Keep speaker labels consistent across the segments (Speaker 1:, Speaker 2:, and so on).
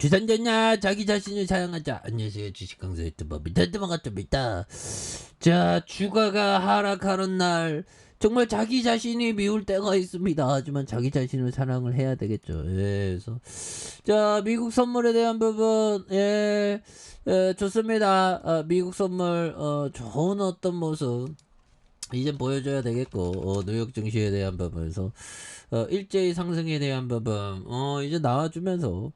Speaker 1: 주산전냐 자기 자신을 사랑하자. 안녕하세요, 주식강사 유튜버 민탄드만가입니다. 자, 주가가 하락하는 날 정말 자기 자신이 미울 때가 있습니다. 하지만 자기 자신을 사랑을 해야 되겠죠. 그래서 자, 미국 선물에 대한 부분, 좋습니다. 미국 선물 좋은 어떤 모습 이제 보여줘야 되겠고, 뉴욕 증시에 대한 부분에서 일제히 상승에 대한 부분 이제 나와주면서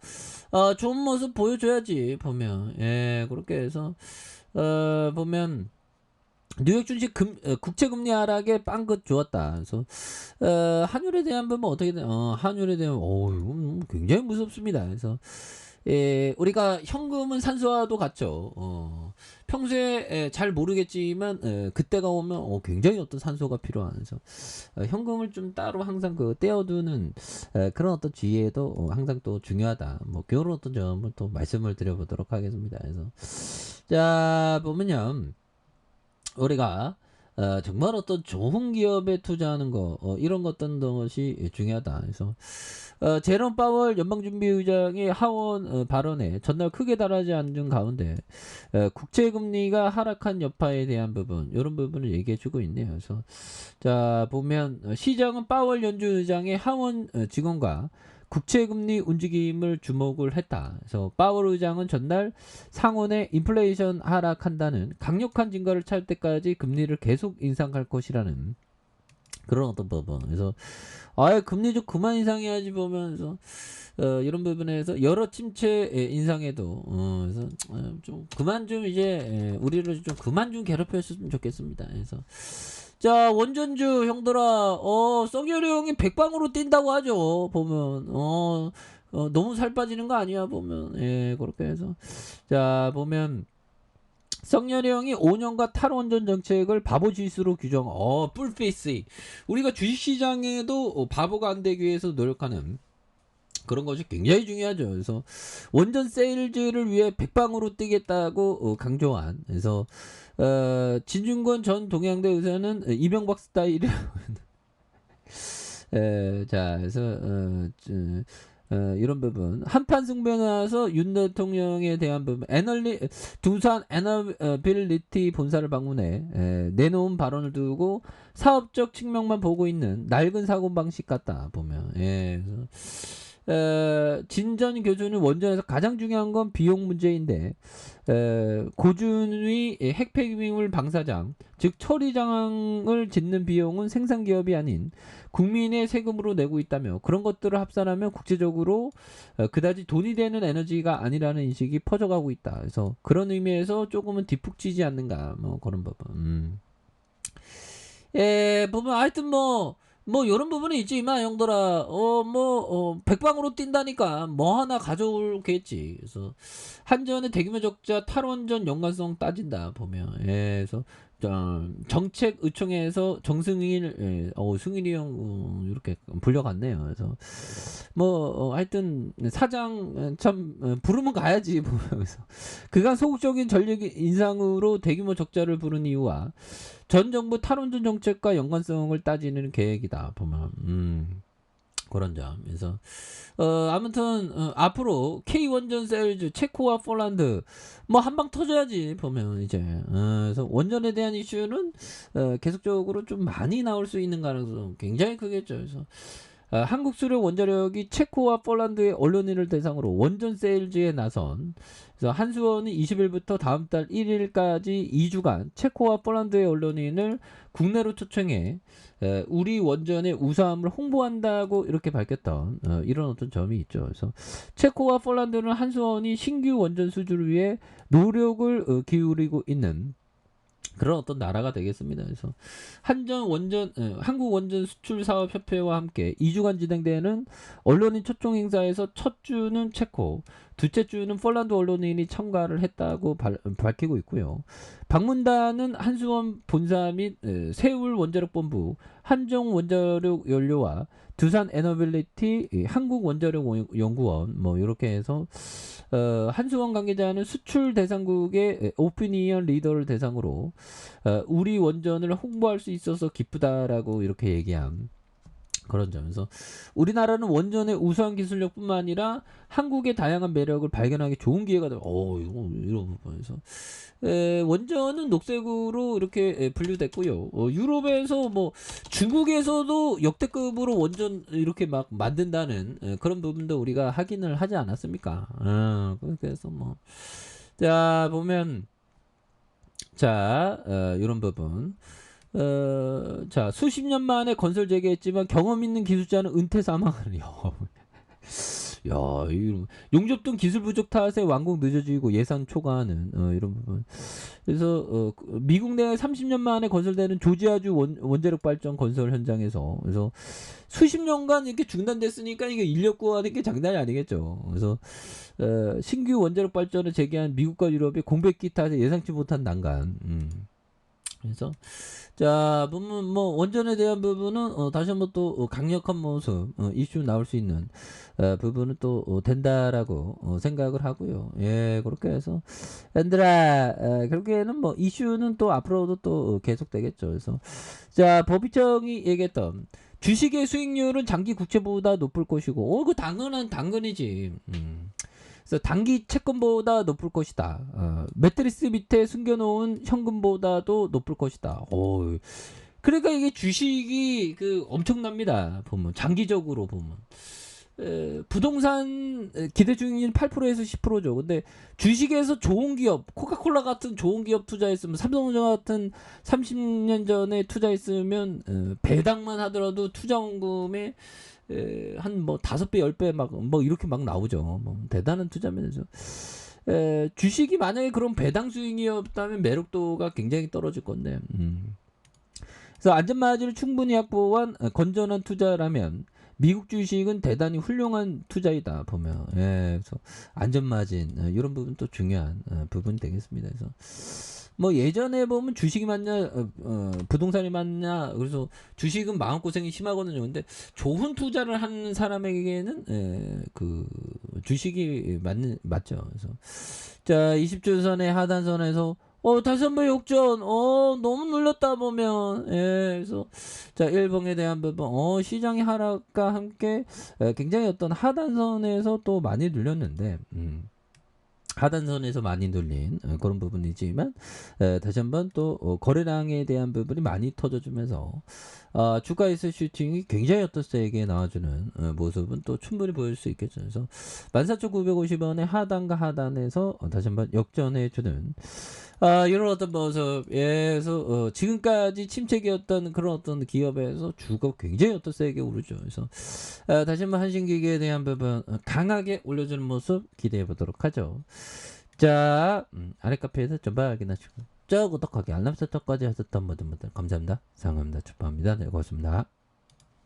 Speaker 1: 좋은 모습 보여줘야지. 보면 그렇게 해서 보면 뉴욕 증시 국채금리 하락에 빵긋 좋았다. 그래서 환율에 대한 부분 어떻게 돼? 환율에 대한 이거 굉장히 무섭습니다. 그래서 우리가 현금은 산소와도 같죠. 평소에 잘 모르겠지만 그때가 오면 굉장히 어떤 산소가 필요한. 그래서 현금을 좀 따로 항상 떼어두는 그런 어떤 지혜도 항상 또 중요하다. 뭐 그런 어떤 점을 또 말씀을 드려보도록 하겠습니다. 그래서 자, 보면요, 우리가 정말 어떤 좋은 기업에 투자하는 거, 이런 어떤 것이 중요하다. 그래서 제롬 파월 연방준비의장의 하원 발언에 전날 크게 달하지 않은 가운데 국채금리가 하락한 여파에 대한 부분, 이런 부분을 얘기해주고 있네요. 그래서 자, 보면 시장은 파월 연준의장의 하원 직원과 국채금리 움직임을 주목을 했다. 그래서 파월 의장은 전날 상원의 인플레이션 하락한다는 강력한 증거를 찾을 때까지 금리를 계속 인상할 것이라는 그런 어떤 부분. 그래서 금리 좀 그만 인상해야지 보면서 이런 부분에서 여러 침체 인상에도 그래서 좀 그만 좀 이제 우리를 좀 그만 좀 괴롭혔으면 좋겠습니다. 그래서 자, 원전주 형들아, 썩여리 형이 백방으로 뛴다고 하죠. 보면 너무 살 빠지는 거 아니야 보면. 그렇게 해서 자, 보면 썩여리 형이 5년간 탈원전 정책을 바보 지수로 규정. 뿔페이스. 우리가 주식시장에도 바보가 안 되기 위해서 노력하는 그런 것이 굉장히 중요하죠. 그래서 원전 세일즈를 위해 백방으로 뛰겠다고 강조한. 그래서 진중권 전 동양대 의사는 이명박 스타일이 자, 그래서 이런 부분 한판 승부에 나와서 윤 대통령에 대한 부분 두산 에너빌리티 본사를 방문해 내놓은 발언을 두고 사업적 측면만 보고 있는 낡은 사고방식 같다 보면. 그래서 진전 교수는 원전에서 가장 중요한 건 비용 문제인데 고준위 핵폐기물 방사장 즉 처리장을 짓는 비용은 생산기업이 아닌 국민의 세금으로 내고 있다며 그런 것들을 합산하면 국제적으로 그다지 돈이 되는 에너지가 아니라는 인식이 퍼져가고 있다. 그래서 그런 의미에서 조금은 뒷북지지 않는가 뭐 그런 부분. 보면 하여튼 뭐 이런 부분은 있지만 형들아 백방으로 뛴다니까 뭐 하나 가져올겠지. 그래서 한전의 대규모 적자 탈원전 연관성 따진다 보면. 그래서 정책 의총에서 정승일 승일이 형 이렇게 불려갔네요. 그래서 하여튼 사장 참 부르면 가야지 보면서 그간 소극적인 전략 인상으로 대규모 적자를 부른 이유와 전 정부 탈원전 정책과 연관성을 따지는 계획이다 보면. 그런 점. 그래서 아무튼 앞으로 K 원전 세일즈 체코와 폴란드 뭐 한방 터져야지 보면 이제. 그래서 원전에 대한 이슈는 계속적으로 좀 많이 나올 수 있는 가능성 굉장히 크겠죠. 그래서 한국 수력 원자력이 체코와 폴란드의 언론인을 대상으로 원전 세일즈에 나선. 그래서 한수원이 20일부터 다음 달 1일까지 2주간 체코와 폴란드의 언론인을 국내로 초청해 우리 원전의 우수함을 홍보한다고 이렇게 밝혔던 이런 어떤 점이 있죠. 그래서 체코와 폴란드는 한수원이 신규 원전 수주를 위해 노력을 기울이고 있는 그런 어떤 나라가 되겠습니다. 그래서 한국 원전 수출 사업 협회와 함께 2주간 진행되는 언론인 초청 행사에서 첫 주는 체코, 둘째 주는 폴란드 언론인이 참가를 했다고 밝히고 있고요. 방문단은 한수원 본사 및 세울 원자력 본부, 한정 원자력 연료와 두산 에너빌리티, 한국 원자력 연구원 뭐 이렇게 해서 한수원 관계자는 수출 대상국의 오피니언 리더를 대상으로 우리 원전을 홍보할 수 있어서 기쁘다라고 이렇게 얘기한 그런 점에서 우리나라는 원전의 우수한 기술력뿐만 아니라 한국의 다양한 매력을 발견하기 좋은 기회가 돼. 이거 이런 부분에서 원전은 녹색으로 이렇게 분류됐고요. 유럽에서 뭐 중국에서도 역대급으로 원전 이렇게 막 만든다는 그런 부분도 우리가 확인을 하지 않았습니까? 그래서 뭐 자 보면 자 이런 부분. 자 수십 년 만에 건설 재개했지만 경험 있는 기술자는 은퇴 사망을 야, 용접등 기술 부족 탓에 완공 늦어지고 예산 초과하는 이런 부분. 그래서 미국 내 30년 만에 건설되는 조지아주 원자력 발전 건설 현장에서 그래서 수십 년간 이렇게 중단됐으니까 이게 인력 구하는 게 장난이 아니겠죠. 그래서 신규 원자력 발전을 재개한 미국과 유럽이 공백기 탓에 예상치 못한 난간. 그래서 자 보면 뭐 원전에 대한 부분은 다시 한번 또 강력한 모습 이슈 나올 수 있는 부분은 또 된다라고 생각을 하고요. 예 그렇게 해서 얘들아 결국에는 뭐 이슈는 또 앞으로도 또 계속되겠죠. 그래서 자 법이청이 얘기했던 주식의 수익률은 장기 국채보다 높을 것이고 그 당근이지. 그래서 단기 채권보다 높을 것이다. 매트리스 밑에 숨겨놓은 현금보다도 높을 것이다. 그러니까 이게 주식이 엄청납니다. 보면 장기적으로 보면 부동산 기대주익률 8%에서 10%죠. 근데 주식에서 좋은 기업, 코카콜라 같은 좋은 기업 투자했으면 삼성전자 같은 30년 전에 투자했으면 배당만 하더라도 투자원금의 한 뭐 5배, 10배 막 뭐 이렇게 막 나오죠. 뭐 대단한 투자면서 주식이 만약에 그런 배당 수익이었다면 매력도가 굉장히 떨어질 건데. 그래서 안전마진을 충분히 확보한 건전한 투자라면 미국 주식은 대단히 훌륭한 투자이다 보면 그래서 안전마진 이런 부분 또 중요한 부분이 되겠습니다. 그래서 뭐 예전에 보면 주식이 맞냐 부동산이 맞냐 그래서 주식은 마음고생이 심하거든요. 근데 좋은 투자를 하는 사람에게는 그 주식이 맞죠. 그래서 자 20주선의 하단선에서 다시 한번 역전 너무 눌렸다 보면 그래서 자 일봉에 대한 부분 시장의 하락과 함께 굉장히 어떤 하단선에서 또 많이 눌렸는데 하단선에서 많이 눌린 그런 부분이지만 다시 한번 또 거래량에 대한 부분이 많이 터져주면서 주가에서 슈팅이 굉장히 어떤 세게 나와주는 모습은 또 충분히 보일 수 있겠죠. 그래서 14,950원의 하단과 하단에서 다시 한번 역전해주는 이런 어떤 모습. 그래서 지금까지 침체기였던 그런 어떤 기업에서 주가 굉장히 어떤 세게 오르죠. 그래서 다시 한번 한신기계에 대한 부분 강하게 올려주는 모습 기대해 보도록 하죠. 자 아래 카페에서 전방 확인하시고 구독하기 알람 설정까지 하셨던 모든 분들 감사합니다. 사랑합니다. 축하합니다. 네 고맙습니다.